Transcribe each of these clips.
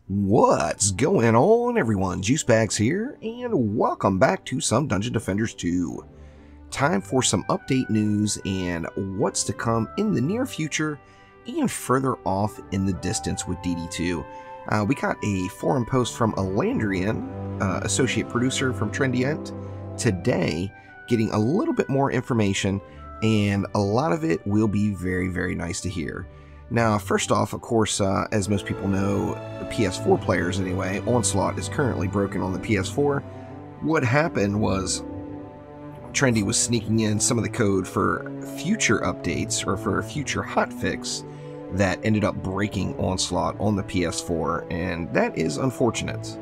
What's going on, everyone? Juicebags here, and welcome back to some Dungeon Defenders 2. Time for some update news and what's to come in the near future and further off in the distance with DD2. We got a forum post from Alandrian, associate producer from Trendyent, today, getting a little bit more information, and a lot of it will be very, very nice to hear. Now, first off, of course, as most people know, the PS4 players anyway, Onslaught is currently broken on the PS4. What happened was Trendy was sneaking in some of the code for future updates or for a future hotfix that ended up breaking Onslaught on the PS4, and that is unfortunate.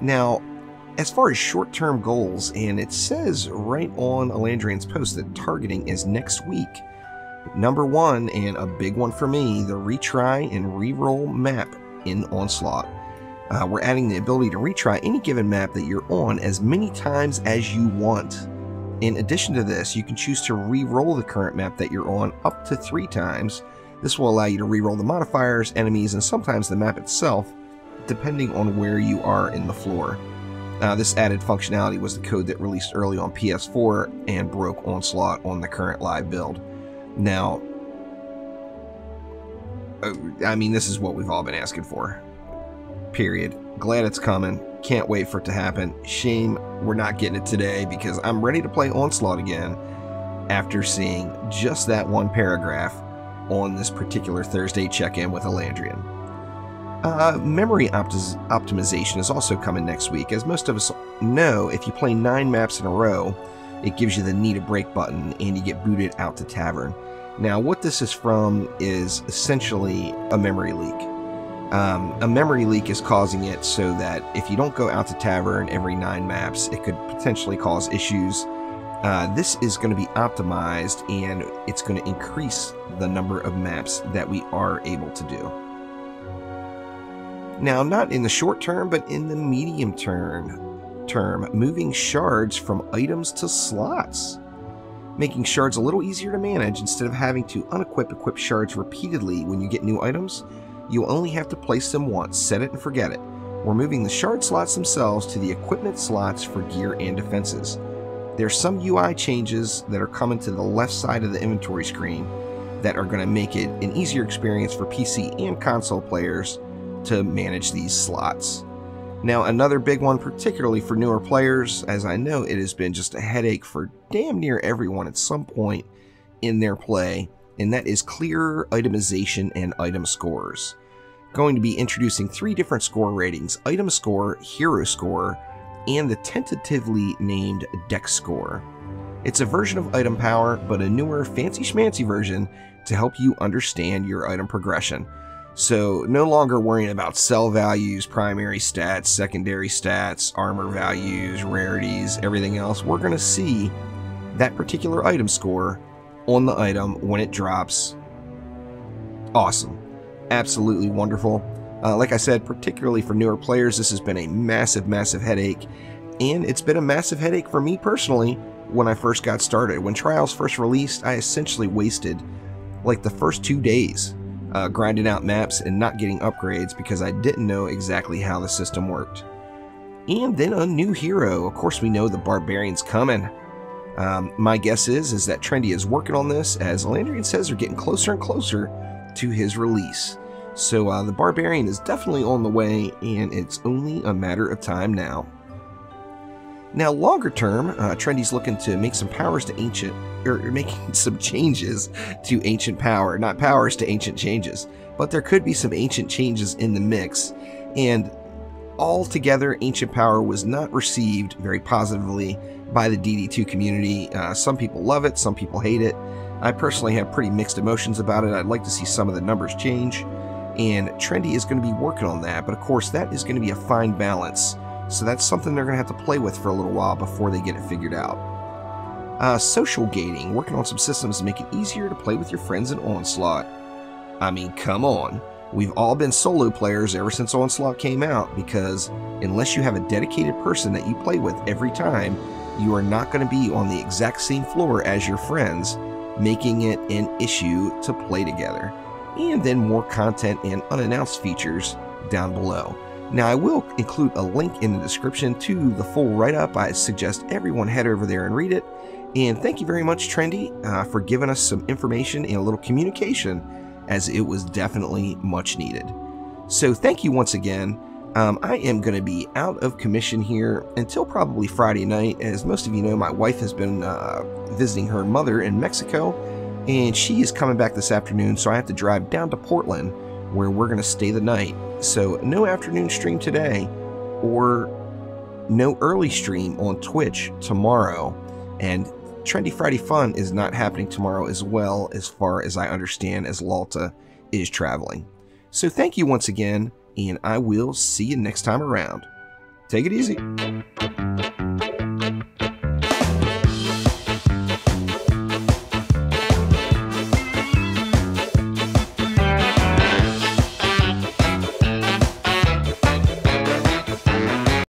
Now, as far as short-term goals, and it says right on Alandrian's post that targeting is next week. Number one, and a big one for me, the retry and reroll map in Onslaught. We're adding the ability to retry any given map that you're on as many times as you want. In addition to this, you can choose to re-roll the current map that you're on up to 3 times. This will allow you to re-roll the modifiers, enemies, and sometimes the map itself, depending on where you are in the floor. This added functionality was the code that released early on PS4 and broke Onslaught on the current live build. Now, I mean, this is what we've all been asking for. Period. Glad it's coming. Can't wait for it to happen. Shame we're not getting it today because I'm ready to play Onslaught again after seeing just that one paragraph on this particular Thursday check-in with Alandrian. Memory optimization is also coming next week. As most of us know, if you play 9 maps in a row, it gives you the need a break button and you get booted out to Tavern. Now, what this is from is essentially a memory leak. A memory leak is causing it so that if you don't go out to Tavern every 9 maps, it could potentially cause issues. This is going to be optimized, and it's going to increase the number of maps that we are able to do. Now, not in the short term, but in the medium term, moving shards from items to slots. Making shards a little easier to manage. Instead of having to equip shards repeatedly when you get new items, you'll only have to place them once, set it and forget it. We're moving the shard slots themselves to the equipment slots for gear and defenses. There's some UI changes that are coming to the left side of the inventory screen that are going to make it an easier experience for PC and console players to manage these slots. Now, another big one, particularly for newer players, as I know it has been just a headache for damn near everyone at some point in their play, and that is clearer itemization and item scores. Going to be introducing 3 different score ratings: item score, hero score, and the tentatively named dex score. It's a version of item power, but a newer fancy schmancy version to help you understand your item progression. So no longer worrying about cell values, primary stats, secondary stats, armor values, rarities, everything else. We're going to see that particular item score on the item when it drops. Awesome. Absolutely wonderful. Like I said, particularly for newer players, this has been a massive, massive headache. And it's been a massive headache for me personally when I first got started. When Trials first released, I essentially wasted like the first 2 days grinding out maps and not getting upgrades because I didn't know exactly how the system worked. And then a new hero. Of course, we know the Barbarian's coming. My guess is that Trendy is working on this, as Alandrian says they're getting closer and closer to his release. So the Barbarian is definitely on the way, and it's only a matter of time now. Now, longer term, Trendy's looking to make some powers to ancient, or making some changes to ancient power. Not powers to ancient changes, but there could be some ancient changes in the mix. And altogether, ancient power was not received very positively by the DD2 community. Some people love it, some people hate it. I personally have pretty mixed emotions about it. I'd like to see some of the numbers change, and Trendy is going to be working on that. But of course, that is going to be a fine balance. So that's something they're going to have to play with for a little while before they get it figured out. Social gating, working on some systems to make it easier to play with your friends in Onslaught. I mean, come on. We've all been solo players ever since Onslaught came out, because unless you have a dedicated person that you play with every time, you are not going to be on the exact same floor as your friends, making it an issue to play together. And then more content and unannounced features down below. Now, I will include a link in the description to the full write-up. I suggest everyone head over there and read it. And thank you very much, Trendy, for giving us some information and a little communication, as it was definitely much needed. So thank you once again. I am going to be out of commission here until probably Friday night. As most of you know, my wife has been visiting her mother in Mexico, and she is coming back this afternoon, so I have to drive down to Portland, where we're going to stay the night. So no afternoon stream today, or no early stream on Twitch tomorrow. And Trendy Friday Fun is not happening tomorrow as well, as far as I understand, as Lalta is traveling. So thank you once again, and I will see you next time around. Take it easy.